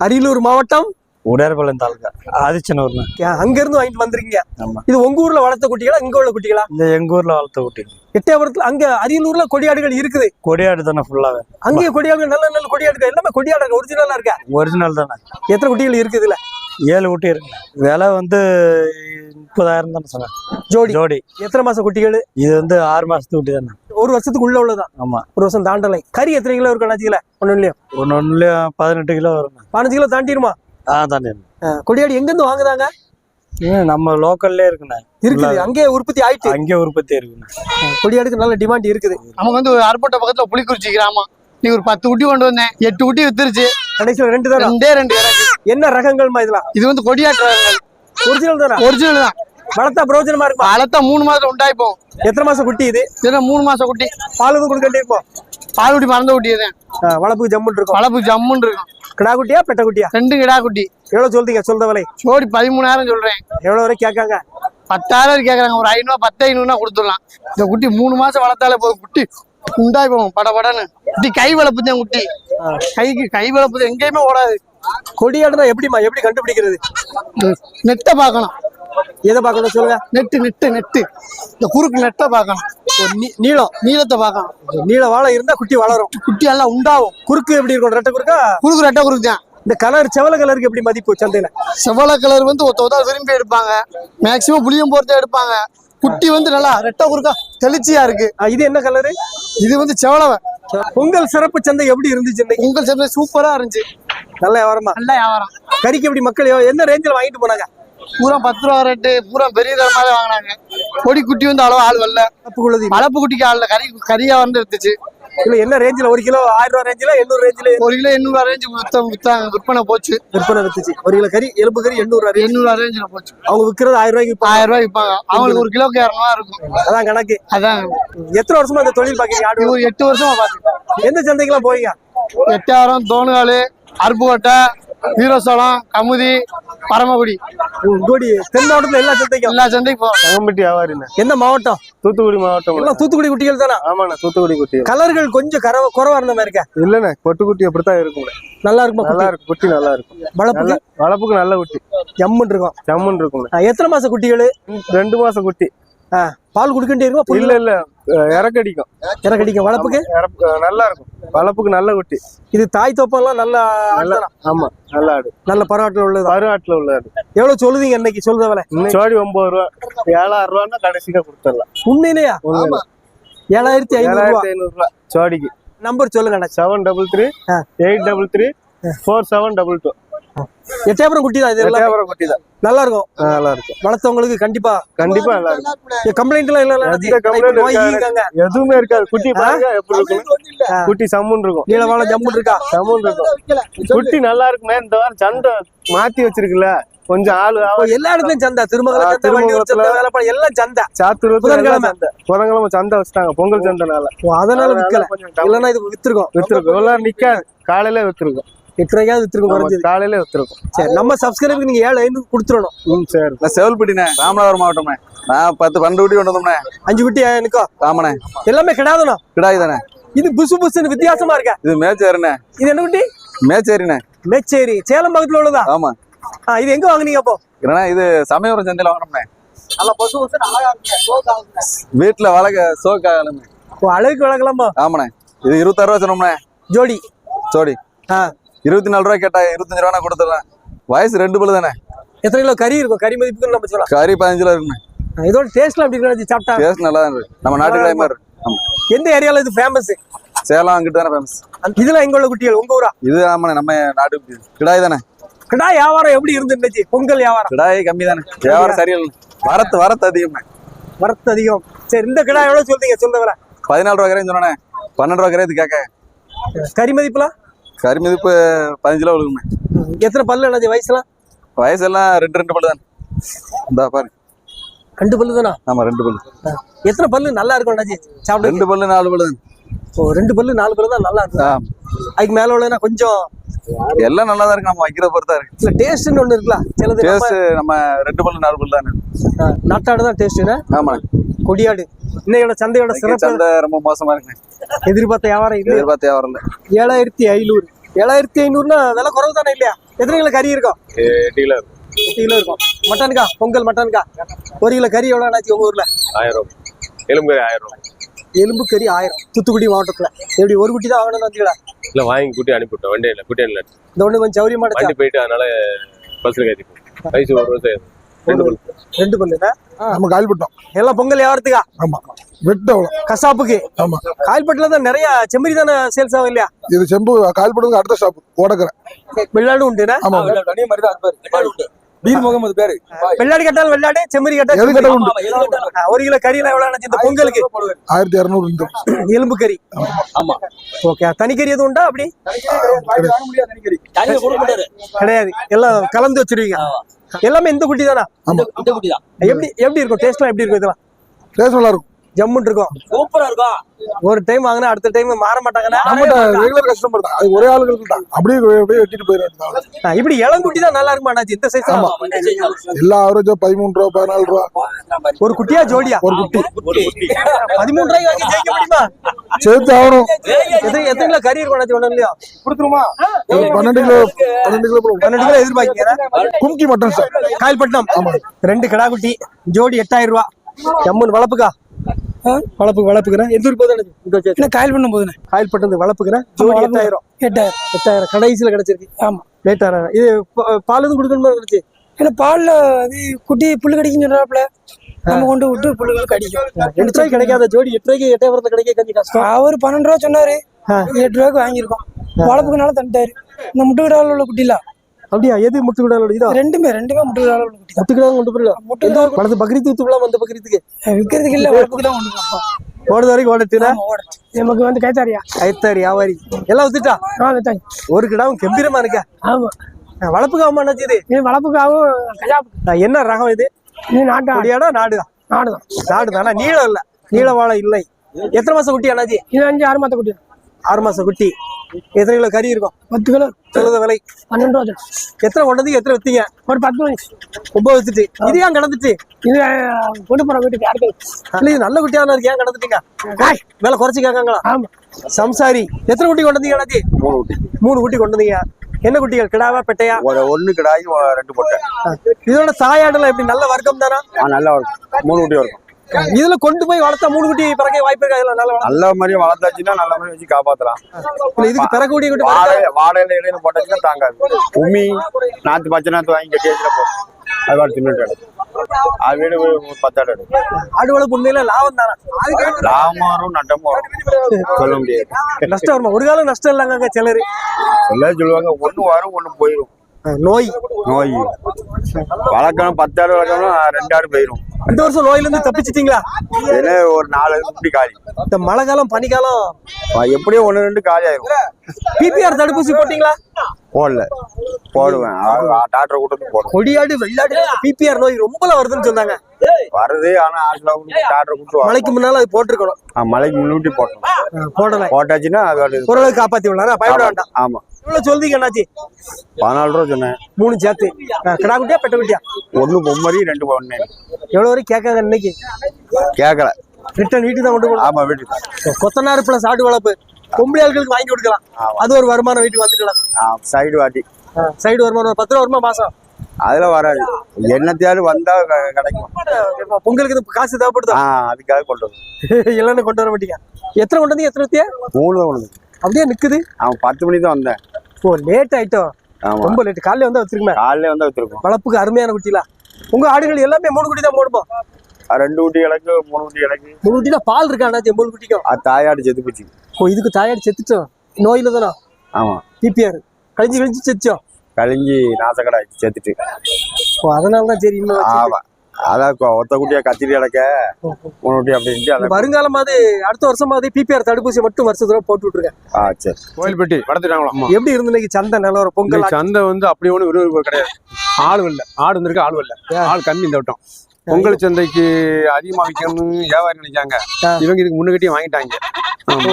அரியலூர் மாவட்டம் உடையார்பாளையம் தாலுகா ஆதிச்சனூர். அங்க இருந்து வாங்கிட்டு வந்திருக்கீங்க. ஆமா. இது உங்க ஊர்ல வளர்த்த குட்டிகளா இங்க உள்ள குட்டிகளா? இந்த எங்க ஊர்ல வளர்த்த குட்டி. எட்டயபுரத்துல அங்க அரியலூர்ல கொடியாடுகள் இருக்குது. கொடியாடு தானே ஃபுல்லாவே. அங்கேயே கொடியாடுகள் நல்ல நல்ல கொடியாடுகள் எல்லாமே கொடியாடுகள் ஒரிஜினலா இருக்கா? ஒரிஜினல் தானே. எத்தனை குட்டிகள் இருக்குது இதுல? 7 குட்டி இருக்கு. விலை வந்து 30,000 தானே சொன்னேன். ஜோடி. எத்தனை மாசம் குட்டிகள்? இது வந்து 6 மாசத்து குட்டி தானே. ஒரு வருஷத்துக்கு உள்ள உள்ளதான். ஆமா. ஒரு வருஷம் தாண்டலை. கறி எத்தனை கிலோ இருக்கும் அண்ணாச்சியில? ஒண்ணுலயும் 18 கிலோ வரும். 15 கிலோ தாண்டிடுமா? தாண்டி. கொடியாடு எங்க இருந்து வாங்குதாங்க? நம்ம லோக்கல்லே இருக்குண்ணே. இருக்குது. அங்கே உற்பத்தி ஆயிட்டு. அங்கே உற்பத்தி இருக்குண்ணே. கொடியாடுக்கு நல்ல டிமாண்ட் இருக்குது. நமக்கு வந்து அருப்பட்ட பக்கத்துல புலிக்குறிச்சி கிராமம். நீ ஒரு 10 குட்டி கொண்டு வந்தேன், 8 குட்டி வித்துருச்சு. கடைசியில் 2 தான். 2 இறக்கு. என்ன ரகங்கள்மா இதெல்லாம்? இது வந்து கொடியாட்டு ரகங்கள். ஒரிஜினல் தானா? ஒரிஜினல் தான். வளர்த்தா பிரயோஜனமா இருக்கும். வளர்த்தா 3 மாசம் உண்டாயிப்போம். எத்தனை மாசம் குட்டி இது? இதுல 3 மாசம் குட்டி. பால் எதுவும் கொடுக்கண்டே இருக்கும்? பால் குட்டி மறந்த குட்டி தான். வளர்ப்பு ஜம்முன்னு இருக்கும். வளர்ப்பு ஜம்முன்னு இருக்கும். கிடா குட்டியா பெட்ட குட்டியா? 2 கிடா குட்டி. எவ்வளவு சொல்றீங்க? சொல்ற விலை ஜோடி 13,000 சொல்றேன். எவ்வளவு வரை கேட்காங்க? 10,000 கேக்குறாங்க. ஒரு 500 10,500 கொடுத்துடலாம். இந்த குட்டி 3 மாசம் வளர்த்தாலே போதும். குட்டி உண்டாயிப்போம் படபடன்னு. குட்டி கை வளர்ப்பு தான் குட்டி. கை வளர்ப்பு எங்கேயுமே ஓடாது. கொடியாடுனா எப்படிமா? எப்படி கண்டுபிடிக்கிறது? நெட்டை பார்க்கணும். எதை பார்க்கணும் சொல்லுங்க? நெட்டு இந்த குறுக்கு நெட்டை பார்க்கணும். நீளத்தை பார்க்கணும். நீள வாழை இருந்தா குட்டி வளரும். குட்டி எல்லாம் உண்டாகும். குறுக்கு எப்படி இருக்கும்? ரெட்டை குறுக்கா? குறுக்கு ரெட்டை குறுக்கு தான். இந்த கலர் செவல கலருக்கு எப்படி மதிப்பு சந்தையில? செவல கலர் வந்து ஒருத்தா விரும்பி எடுப்பாங்க. மேக்சிமம் புளியம் போறதே எடுப்பாங்க. குட்டி வந்து நல்லா ரெட்டை குறுக்கா தெளிச்சியா இருக்கு. இது என்ன கலரு? இது வந்து செவலவை. பொங்கல் சிறப்பு சந்தை எப்படி இருந்துச்சு? பொங்கல் சந்தை சூப்பரா இருந்துச்சு. நல்ல வியாபாரமா? நல்ல வியாபாரம். கறிக்கு எப்படி மக்கள் என்ன ரேஞ்சில் வாங்கிட்டு போனாங்க? பூரா 10 ரூபா ரேட்டு. பூரா பெரிய தரமாவே வாங்கினாங்க. கொடி குட்டி வந்து அவ்வளவு ஆள் வரல. வளப்பு குட்டிக்கு ஆள் கறியா வந்து இருந்துச்சு. இல்ல என்ன ரேஞ்சில்? 1 கிலோ 1000 ரூபா ரேஞ்சில 800 ரேஞ்சில? 1 கிலோ 800 ரேஞ்சு வித்தாங்க. விற்பனை போச்சு. விற்பனை வித்துச்சு. 1 கிலோ கறி எலும்பு கறி 800 ரேஞ்சில போச்சு. அவங்க விற்கிறது 1000 ரூபாய்க்கு. 1000 ரூபாய்க்கு விற்பாங்க. அவங்களுக்கு 1 கிலோக்கு 200 இருக்கும். அதான் கணக்கு. அதான். எத்தனை வருஷமா இந்த தொழில் பாக்கீங்க? ஆடு ஒரு 8 வருஷமா பாத்துக்கேன். எந்த சந்தைக்கெல்லாம் போவீங்க? எட்டாயிரம், தோணுகாலு, அருப்புக்கோட்டை, வீரசோளம், கமுதி, பரமக்குடி. தென் மாவட்டத்துல எல்லா சந்தைக்கும் போறோம். தங்கம்பட்டி வியாபாரி. என்ன மாவட்டம்? தூத்துக்குடி மாவட்டம். எல்லாம் தூத்துக்குடி குட்டிகள் தானே? ஆமாண்ணா, தூத்துக்குடி குட்டி. கலர்கள் கொஞ்சம் குறவா இருந்த மாதிரி இருக்கா? இல்லண்ணே, கொட்டு குட்டி அப்படித்தான் இருக்கும். நல்லா இருக்குமா? நல்லா இருக்கும். குட்டி நல்லா இருக்கும். வளப்புக்கு நல்ல குட்டி. ஜம்முன்னு இருக்கும். எத்தனை மாசம் குட்டிகள்? 2 மாசம் குட்டி. பால் குடுக்கிட்டே இருக்கும்? இல்ல இறக்கடிக்கும். வளப்புக்கு நல்லா இருக்கும். வளப்புக்கு நல்ல குட்டி. இது தாய் தோப்பெல்லாம் நல்லா. ஆமா, நல்ல ஆடு. நல்ல பருவாட்டுல உள்ளது. பருவாட்டுல உள்ள ஆடு. எவ்வளவு சொல்லுவீங்க இன்னைக்கு? சொல்ற விலை ஜோடி 9 ரூபா. 7000 ரூபான்னா கடைசிக்கா கொடுத்துடலாம். உண்மையிலேயா? 7500 ரூபா ஜோடிக்கு. நம்பர் சொல்லுங்க. 733 833 4722. எட்டயபுரம் குட்டி தான். இது எட்டயபுரம் குட்டி தான். நல்லா இருக்கும். நல்லா இருக்கும். வளர்த்தவங்களுக்கு கண்டிப்பா நல்லா இருக்கும். கம்ப்ளைண்ட் எல்லாம் இல்ல? எதுவுமே இருக்காது. குட்டி பாருங்க எப்படி இருக்கும். குட்டி சம்முன்னு இருக்கும். நீல வாழை ஜம்முன்னு இருக்கா? சம்முன்னு இருக்கும். குட்டி நல்லா இருக்குமே. இந்த வாரம் சந்தை மாத்தி வச்சிருக்குல்ல, கொஞ்சம் ஆளு. எல்லா இடத்துலயும் சந்தை. திருமங்கலம் எல்லாம் சந்தை. சாத்தூர் புதன்கிழமை சந்தை வச்சுட்டாங்க, பொங்கல் சந்தைனால. அதனால விற்கல. இல்லன்னா இது வித்துருக்கும். எல்லாம் நிக்காது. காலையில வித்துருக்கும். 8 ரூபாய்க்காவது வித்துருக்கும். காலையில வித்துருக்கும். சரி, நம்ம சப்ஸ்கிரைபருக்கு நீங்க 7,500 கொடுத்துடணும். சரி. நான் செவல்பட்டினே, ராமநாதபுரம் மாவட்டமே. நான் 10-12 குட்டி கொண்டு வந்தோம்னே. 5 குட்டி எனக்கோ? ஆமாண்ணே. எல்லாமே கிடாதுண்ணா? கிடாய் தானே. இது புசு புசுன்னு வித்தியாசமா இருக்கா? இது மேச்சேரிண்ணே. இது என்ன குட்டி? மேச்சேரிண்ணே. மேச்சேரி சேலம் பக்கத்துல உள்ளதா? ஆமா. இது எங்க வாங்குனீங்க அப்போ? இது சமயபுரம் சந்தையில வாங்கினோம்னே. வீட்டுல வளர்க்க சோக்காகலமே. அழகுக்கு வளர்க்கலாமா? ஆமாண்ணே. இது 26 ரூபா சொன்னோம்ண்ணே. ஜோடி 24 ரூபா கேட்டா 25 ரூபா கொடுத்துறேன். வயசு 2 பல்லு தானே. எத்தனை கிலோ கறி இருக்கும்? கறி மதிப்புக்கு நம்ம சொல்லலாம். கறி 15 கிலோ இருக்குண்ணே. இதோட டேஸ்ட்லாம் எப்படி இருக்கு? சாப்பிட்டா டேஸ்ட் நல்லா தான் இருக்கு. நம்ம நாட்டு கிடாய் மாதிரி. எந்த ஏரியால இது ஃபேமஸ்? சேலம் அங்கிட்டு தானே ஃபேமஸ். இதுல எங்க உள்ள குட்டிகள்? உங்க ஊரா? இது ஆமாண்ணே, நம்ம நாட்டு கிடாய் தானே. கிடாய் வியாபாரம் எப்படி இருந்துச்சு? பொங்கல் வியாபாரம்? கிடாய் கம்மி தானே. வியாபாரம் சரியில்லை. வரத்து அதிகமே. வரத்து அதிகம். சரி, இந்த கிடாய் எவ்வளவு சொல்றீங்க? சொல்ல வர 14 ரூபா கரையும் சொன்னே. 12 ரூபா கரையும் கேட்க. கறி மதிப்புலாம்? கறி மதிப்பு 15 கிலோ விழுகுமே. எத்தனை பல்லு அண்ணாச்சி? வயசெல்லாம் 2 பல்லு தானே. இந்த பாரு, 2 பல்லு தானா? ஆமா, 2 பல்லு. எத்தனை பல்லு நல்லா இருக்கும் அண்ணாச்சி சாப்பிட? 2 பல்லு 4 பல்லு தான். 2 பல்லு 4 பல்லு தான் நல்லா இருக்கும். அதுக்கு மேல உள்ளதுனா கொஞ்சம் எல்லாம் நல்லா தான் இருக்கு. நம்ம வைக்கிற பொறுத்தா இருக்கு. இல்ல டேஸ்ட்னு ஒண்ணு இருக்குல. சிலது டேஸ்ட் நம்ம 2 பல்லு 4 பல்லு தானே. நாட்டாடு தான் டேஸ்ட்னா? ஆமா. கொடியாடு இன்னையோட சந்தையோட சிறப்பு. சந்தை ரொம்ப மோசமா இருக்கு. எதிர்பார்த்த வியாபாரம் இல்ல. எதிர்பார்த்த வியாபாரம் இல்ல. 7500 7500 விலை குறவு தானே இல்லையா? எத்தனை கிலோ கறி இருக்கும்? 8 கிலோ 8 கிலோ இருக்கும். மட்டனுக்கா? பொங்கல் மட்டனுக்கா? 1 கிலோ கறி எவ்வளோ ஆச்சு உங்க ஊர்ல? 1000 எலும்பு 1000. எலும்பு கறி 1000. தூத்துக்குடி மாவட்டத்துல எப்படி ஒரு குட்டி தான் வாங்கணும்னு வந்தீங்களா? இல்ல வாங்கி கூட்டி அனுப்பிவிட்டோம். வண்டியில கூட்டி அனுப்பல. இந்த ஒண்ணு கொஞ்சம் சௌரியமா வண்டி போயிட்டு அதனால பஸ்ல கட்டி வயசு 1 வருஷம் 2 பல்லுனா நம்ம கால்பட்டோம் எல்லாம் பொங்கல் வியாபாரத்துக்கா? ஆமா வெட்ட அவ்வளவு கசாப்புக்கு. ஆமா கால்பட்டுல தான் நிறைய செம்மறி தானே சேல்ஸ் ஆகும் இல்லையா? இது செம்பு கால்பட்டுக்கு அடுத்த ஷாப் ஓடக்கற வெள்ளாடு உண்டுனா? ஆமா தனியா மாதிரி தான் இருப்பாரு. பீர் முகமது பேரு. வெள்ளாடு கட்டால் வெள்ளாடு, செம்மறி கட்டால் எது கட்ட உண்டு. 1 கிலோ கறி எவ்வளவு ஆச்சு இந்த பொங்கலுக்கு? 1200 இந்த எலும்பு கறி. ஆமா. ஓகே. தனிக்கறி எதுவும் உண்டா அப்படி? வாங்க முடியாது தனிக்கறி. தனியா கொடுக்க மாட்டாரு. கிடையாது. எல்லாம் கலந்து வச்சிருவீங்க. எல்லாமே இந்த குட்டி தானா? இந்த குட்டி தான். எப்படி இருக்கும்? டேஸ்ட்லாம் எப்படி இருக்கும்? இதெல்லாம் டேஸ்ட் நல்லா இருக்கும். ஜம்முன்னு இருக்கும். சூப்பரா இருக்கும். ஒரு டைம் வாங்கினா அடுத்த டைம் மாற மாட்டாங்கன்னா நம்மட்ட ரெகுலர் கஸ்டமர் தான். அது ஒரே ஆளுகளுக்கு தான். அப்படியே வெட்டிட்டு போயிடுறாங்க. இப்படி இளங்குட்டி தான் நல்லா இருக்குமா அண்ணாச்சி? இந்த சைஸ் எல்லா ஆவரேஜா 13 ரூபா 14 ரூபா ஒரு குட்டியா ஜோடியா? ஒரு குட்டி. 13 ரூபாய்க்கு வாங்கி ஜெயிக்க முடியுமா? சேர்த்து ஆகணும். எத்தனை கிலோ கறி இருக்கும் அண்ணாச்சி? ஒண்ணும் இல்லையா? கொடுத்துருமா? 12 கிலோ 12 கிலோ எதிர்பார்க்கீங்க? கும்கி மட்டன் சார். காயல்பட்டினம். 2 கிடா குட்டி ஜோடி 8000 ரூபா. ஜம்முன்னு வளர்ப்புக்கா? வளர்ப்புக்கிறேன். எந்த ஊர் போதும்? காயல் பண்ண போதுண்ணே. காயல்பட்டினம் வளர்ப்புக்கிறேன். ஜோடி 8000. 8000 கடைசியில கிடைச்சிருக்கு. ஆமா லேட்டா இது பால் எதுவும் கொடுக்கணுமா இருந்துச்சு? ஏன்னா பால்ல அது குட்டி புல்லு கடிக்குன்னு சொல்றாப்புல நம்ம கொண்டு விட்டு புல்லுகள் கடிக்கும். 2 ரூபாய்க்கு கிடைக்காத ஜோடி 8 ரூபாய்க்கு எட்டயபுரத்துல கிடைக்க கொஞ்சம் கஷ்டம். அவர் 12 ரூபா சொன்னாரு. 8 ரூபாய்க்கு வாங்கியிருக்கோம். வளர்ப்புக்குனால தந்துட்டாரு. இந்த முட்டுக்கிடால உள்ள குட்டில அப்படியா? எது முட்டுக்கிடால? இதா ரெண்டுமே முட்டுக்கிடால உள்ள குட்டி. முட்டுக்கிடா கொண்டு போயிடலாம். வளர்த்து பக்ரீத்து ஊத்துலாம் வந்த பக்ரீத்துக்கு விற்கிறதுக்கு இல்ல, வளர்ப்புக்கு தான் கொண்டு போவோம். ஓடுது வரைக்கும் ஓடட்டுனா நமக்கு வந்து கைத்தாரியா கைத்தாரி வியாபாரி எல்லாம் வித்துட்டா? ஒரு கிடாவும் கம்பீரமா இருக்க. ஆமா வளர்ப்புக்காக அண்ணாச்சி இது? இது வளர்ப்புக்காகவும் கஜாப்பு. என்ன ரகம் இது? இது நாட்டாடியாடா? நாடுதான். நாடுதான். நாடுதானா? நீளம் இல்ல, நீள வாழை இல்லை. எத்தனை மாசம் குட்டி அண்ணாச்சி? இது 5-6 மாச குட்டி. 6 மாசம் குட்டி. எத்தனை கிலோ கறி இருக்கும்? 10 கிலோ. சொல்லுத விலை 12 ரூபா. எத்தனை கொண்டது? எத்தனை வித்தீங்க? ஒரு 10 மணி 9 வச்சுட்டு. இது ஏன் கடந்துட்டு? இது கொண்டு போற வீட்டுக்கு யாருக்கு இல்ல இது நல்ல குட்டியா இருக்கு, ஏன் கடந்துட்டீங்க? விலை குறைச்சி கேட்காங்களா? ஆமா. சம்சாரி எத்தனை குட்டி கொண்டு வந்தீங்க அண்ணாச்சி? 3 குட்டி கொண்டு வந்தீங்க. என்ன குட்டிகள்? கிடாவா பெட்டையா? 1 கிடாய் 2 பொட்டை. இதோட சாயாடுல எப்படி? நல்ல வர்க்கம் தானா? நல்லா இருக்கும். 3 குட்டி இருக்கும். இதுல கொண்டு போய் வளர்த்தா 3 குட்டி பிறக்க வாய்ப்பு இருக்கா? இதுல நல்ல மாதிரி வளர்த்தாச்சுன்னா நல்ல மாதிரி வச்சு காப்பாத்தலாம். இதுக்கு பிறக்கக்கூடிய குட்டி வாடையில இடையில போட்டாச்சுன்னா தாங்காது. உமி நாத்து பச்சை நாத்து வாங்கி கட்டி வச்சுல போகும். அது தின்னுட்டு அது வீடு 10 ஆடு. ஆடு வளர்ப்பு உண்மையில லாபம் தானா? லாபமும் வரும் நட்டமும் வரும். சொல்ல முடியாது. நஷ்டம் வருமா? ஒரு காலம் நஷ்டம் இல்லைங்க சிலரு சொல்லுவாங்க. ஒண்ணு வரும் ஒண்ணு போயிடும். நோய் வளர்க்கணும் 10 ஆடு வளர்க்கணும் 2 ஆடு போயிடும். இந்த வருஷம் நோயில இருந்து தப்பிச்சிட்டீங்களா? ஒரு 4 குட்டி காலி. இந்த மழை காலம் பனிக்காலம் எப்படியோ 1-2 காலி ஆயிரும். பிபிஆர் தடுப்பூசி போட்டீங்களா? போடல. போடுவேன். டாக்டர் கூட்டத்து போடுவேன். கொடியாடு வெள்ளாடு பிபிஆர் நோய் ரொம்ப வருதுன்னு சொன்னாங்க. வருது. ஆனா டாக்டர் கூட்டு மழைக்கு முன்னால அது போட்டிருக்கணும். மழைக்கு முன்னாடி போட்டோம். போடல. போட்டாச்சுன்னா அது ஓரளவுக்கு காப்பாத்தி விடலாம். பயப்பட வேண்டாம். ஆமா. இவ்வளவு சொல்றீங்க அண்ணாச்சி? 14 ரூபா சொன்னேன். 3 சேர்த்து. கிடா குட்டியா பெட்ட குட்டியா? 1 பொம்மரி 2 பொண்ணு. எவ்வளவு வரைக்கும் கேட்காங்க இன்னைக்கு? கேட்கல. ரிட்டர்ன் வீட்டுக்கு தான் கொண்டு போகணும். ஆமா வீட்டுக்கு. கொத்தனார் பிளஸ் ஆடு வளர்ப்பு பொம்பளை ஆட்களுக்கு வாங்கி கொடுக்கலாம். அது ஒரு வருமானம் வீட்டுக்கு வந்துக்கலாம். சைடு வாட்டி சைடு வருமானம் 10 ரூபா வருமா மாசம்? அதுல வராது. என்னத்தையாவது வந்தா கிடைக்கும். பொங்கலுக்கு இது காசு தேவைப்படுதா? அதுக்காக கொண்டு வரும். இல்லன்னு கொண்டு வர மாட்டீங்க. எத்தனை கொண்டு வந்து? எத்தனை வித்தியா? 3 தான் கொண்டு வந்து. அப்படியே நிக்குது. அவன் 10 மணிக்கு தான் வந்தேன். ஓ லேட் ஆயிட்டோம். ரொம்ப லேட். காலையில வந்தா வச்சிருக்கேன். காலையில வந்தா வச்சிருக்கோம். வளர்ப்புக்கு அருமையான குட்டிலாம். உங்க ஆடுகள் எல்லாமே 3 குட்டி தான் போடுமா? 2 குட்டி கிடக்கு 3 குட்டி கிடக்கு. 3 குட்டி தான் பால் இருக்கா அண்ணாச்சி? 3 குட்டிக்கும் அது தாயாடு செத்து போச்சு. ஓ இதுக்கு தாயாடு செத்துச்சோம். நோயில தானா? ஆமா. பிபிஆர் கழிஞ்சு செத்துச்சோம். கழிஞ்சி நாசக்கடை செத்துட்டு. ஓ அதனாலதான் சரி. இன்னும் ஆமா. அதான் ஒத்த குட்டியா கத்திரி கிடக்க 3 குட்டி அப்படின்ட்டு வருங்காலமாவது அடுத்த வருஷமாவது பிபிஆர் தடுப்பூசி மட்டும் வருஷத்துல போட்டு விட்டுருக்கேன். சரி. கோயில்பட்டி வளர்த்துட்டாங்களா? எப்படி இருந்து இன்னைக்கு சந்தை நிலவரம்? பொங்கல் சந்தை வந்து அப்படி ஒண்ணு விறுவிறுப்பு கிடையாது. ஆள் இல்ல. ஆடு வந்திருக்கு, ஆள் இல்ல. ஆள் கம்மி இந்த வட்டம். பொங்கல் சந்தைக்கு அதிகமா விற்கணும்னு வியாபாரி நினைச்சாங்க. இவங்க இதுக்கு முன்னுக்கிட்டே வாங்கிட்டாங்க.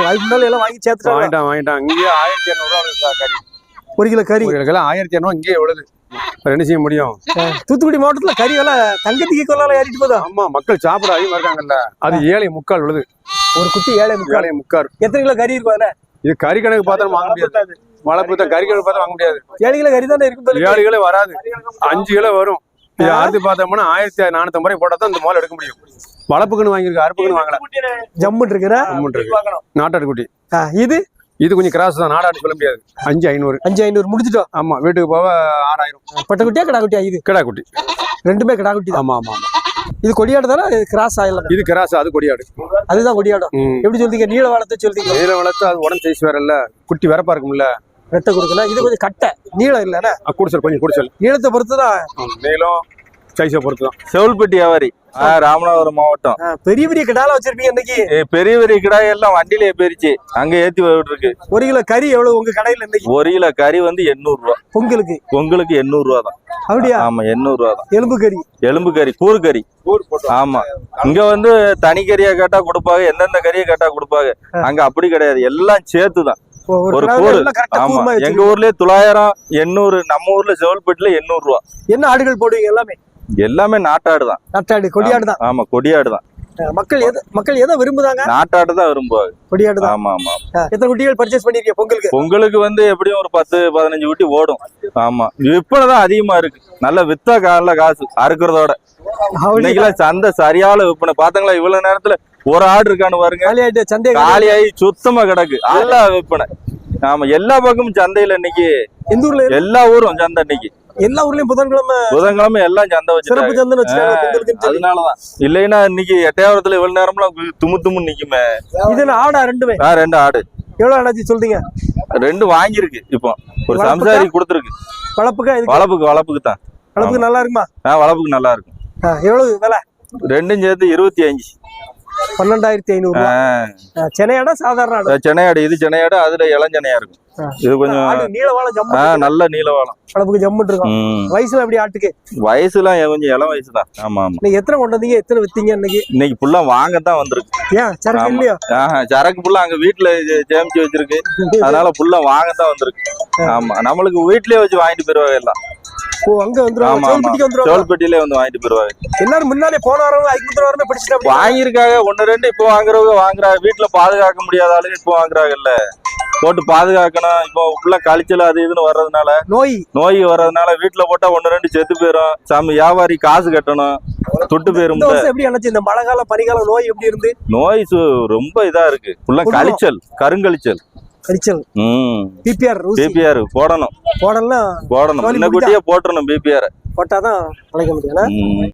அதுக்கு முன்னால எல்லாம் வாங்கி சேர்த்துட்டாங்க. வாங்கிட்டாங்க. இங்கே 1200 ரூபா கறி. 1 கிலோ கறி. 1 கிலோ 1200 இங்கே எவ்வளவு? என்ன செய்ய முடியும்? தூத்துக்குடி மாவட்டத்துல கறி விலை தங்கத்துக்கு கொள்ளால ஏறிட்டு போதா? ஆமா. மக்கள் சாப்பிட அதிகமா இருக்காங்கல்ல. அது 7.75 உள்ளது. ஒரு குட்டி 7.75. எத்தனை கிலோ கறி இருக்கும் அதுல? இது கறி கணக்கு பார்த்தா வாங்க முடியாது. வளர்ப்பு தான் கறிகள் பார்த்தா வாங்க முடியாது. 7 கிலோ கறி தானே இருக்கும் போல. 7 கிலோ வராது, 5 கிலோ வரும். இது அறுத்து பார்த்தோம்னா 1450 ரூபாய் போட்டா தான் இந்த முதல்ல எடுக்க முடியும். வளர்ப்புக்குன்னு வாங்கியிருக்கு, அறுப்புக்குன்னு வாங்கல. ஜம்முன்னு இருக்கிற நாட்டாடு குட்டி. இது இது கொஞ்சம் கிராஸ் தான், நாடாடு சொல்ல முடியாது. 5500. 5500 முடிச்சிட்டோம். ஆமா, வீட்டுக்கு போக 6000. பட்ட குட்டியா கிடா குட்டியா? இது கிடா குட்டி. ரெண்டுமே கிடா குட்டி தான். ஆமா ஆமா ஆமா. இது கொடியாடு தானே? கிராஸ் ஆயிடலாம். இது கிராஸ், அது கொடியாடு. அதுதான் கொடியாடும். எப்படி சொல்றீங்க? நீள வளர்த்து சொல்றீங்க. நீள வளர்த்து அது உடம்பு சைஸ் வேற இல்ல, குட்டி வரப்பா இருக்கும்ல. ரெட்டை கொடுக்கலாம். இது கொஞ்சம் கட்டை நீளம் இல்லைன்னா குடிச்சல், கொஞ்சம் குடிச்சல். நீளத்தை பொறுத்து தான் நீளம் சைஸை பொறுத்து தான். செவல்பட்டி வியாபாரி, ராமநாதபுரம் மாவட்டம். பெரிய பெரிய கிடால வச்சிருப்பீங்க இன்னைக்கு. பெரிய பெரிய கிடாய் எல்லாம் வண்டியிலே போயிருச்சு, அங்க ஏத்தி விட்டு இருக்கு. 1 கிலோ கறி எவ்வளவு உங்க கடையில இன்னைக்கு? 1 கிலோ கறி வந்து 800 ரூபா. பொங்கலுக்கு 800 ரூபா தான். அப்படியா? ஆமா, 800 ரூபா தான். எலும்பு கறி, எலும்பு கறி, கூறு கறி. ஆமா, இங்க வந்து தனி கறியா கேட்டா கொடுப்பாங்க, எந்தெந்த கறியை கேட்டா கொடுப்பாங்க. அங்க அப்படி கிடையாது, எல்லாம் சேர்த்துதான் ஒரு கூறு. ஆமா, எங்க ஊர்லயே 900, 800. நம்ம ஊர்ல செவல்பட்டில 800 ரூபா. என்ன ஆடுகள் போடுவீங்க? எல்லாமே நாட்டாடு தான். நாட்டாடு, கொடியாடு தான். ஆமா, கொடியாடு தான். மக்கள் எதை விரும்புதாங்க? நாட்டாடு தான் விரும்புவாங்க. கொடியாடு தான். ஆமா ஆமா. எத்தனை குட்டிகள் பர்ச்சேஸ் பண்ணிருக்கீங்க பொங்கலுக்கு? பொங்கலுக்கு வந்து எப்படியும் ஒரு 10-15 குட்டி ஓடும். ஆமா, விற்பனைதான் அதிகமா இருக்கு. நல்ல வித்தா நல்ல காசு அறுக்கிறதோட. இன்னைக்கெல்லாம் சந்தை சரியான விற்பனை. பாத்தீங்களா, இவ்வளவு நேரத்துல ஒரு ஆடு இருக்கான்னு பாருங்க. சந்தை காலியாகி சுத்தமா கிடக்கு. நல்லா விற்பனை. ஆமா, எல்லா பக்கமும் சந்தையில இன்னைக்கு. எந்த ஊர்ல? எல்லா ஊரும் சந்தை இன்னைக்கு. எல்லா ஊர்லயும் புதன்கிழமை எல்லாம் சந்தை சிறப்பு சந்தைன்னு வச்சிருக்காங்க. அதனாலதான். இல்லைன்னா இன்னைக்கு எட்டையாவரத்துல இவ்வளவு நேரம்லாம் தும்மு நிக்குமே. இதுல ஆடா? ரெண்டுமே 2 ஆடு. எவ்வளவு ஆடாச்சு சொல்றீங்க? 2 வாங்கியிருக்கு. இப்போ ஒரு சம்சாரி கொடுத்துருக்கு. வளப்புக்கு தான். வளப்புக்கு நல்லா இருக்குமா? வளப்புக்கு நல்லா இருக்கும். எவ்வளவு விலை? ரெண்டும் சேர்த்து 25. 12,500. சென்னையாடா சாதாரண ஆடு? சென்னையாடு. இது சென்னையாடு, அதுல இளஞ்சென்னையா இருக்கும். இது கொஞ்சம் நீளவாளம் ஜம்மு. நல்ல நீளவாளம். வளப்புக்கு ஜம்முன்னு இருக்கும். வயசுல எப்படி ஆட்டுக்கு? வயசுலாம் கொஞ்சம் இளம் வயசு தான். ஆமா ஆமா. நீங்க எத்தனை கொண்டு வந்தீங்க? எத்தனை வித்தீங்க இன்னைக்கு? இன்னைக்கு ஃபுல்லா வாங்கத்தான் வந்திருக்கு. ஏன் சரக்கு இல்லையா? சரக்கு ஃபுல்லா அங்க வீட்டுல சேமிச்சு வச்சிருக்கு, அதனால ஃபுல்லா வாங்கத்தான் வந்திருக்கு. ஆமா, நம்மளுக்கு வீட்லயே வச்சு வாங்கிட்டு போயிருவாங்க எல்லாம். அங்க வந்துருவாங்க. செவல்பட்டியிலே வந்து வாங்கிட்டு போயிருவாங்க. எல்லாரும் முன்னாலே போன வாரம் 5 வாரமே படிச்சுட்டு வாங்கியிருக்காங்க. 1-2 இப்போ வாங்குறவங்க வாங்குறாங்க. வீட்டுல பாதுகாக்க முடியாத ஆளுங்க இப்போ வாங்குறாங்கல்ல. போட்டு பாதுகாக்கணும். இப்போ ஃபுல்லா கழிச்சல் அது இதுன்னு வர்றதுனால, நோய் வர்றதுனால வீட்டுல போட்டா 1-2 செத்து போயிரும். சாமி வியாபாரி காசு கட்டணும், தொட்டு போயிரும். எப்படி அணைச்சு இந்த மழை காலம் பனிகாலம் நோய் எப்படி இருந்து? நோய் ரொம்ப இதா இருக்கு. ஃபுல்லா கழிச்சல், கருங்கழிச்சல். பிபிஆர் போடணும். முன்ன கூட்டியே போட்டுறணும். பிபிஆர் போட்டாதான் அழைக்க முடியும்.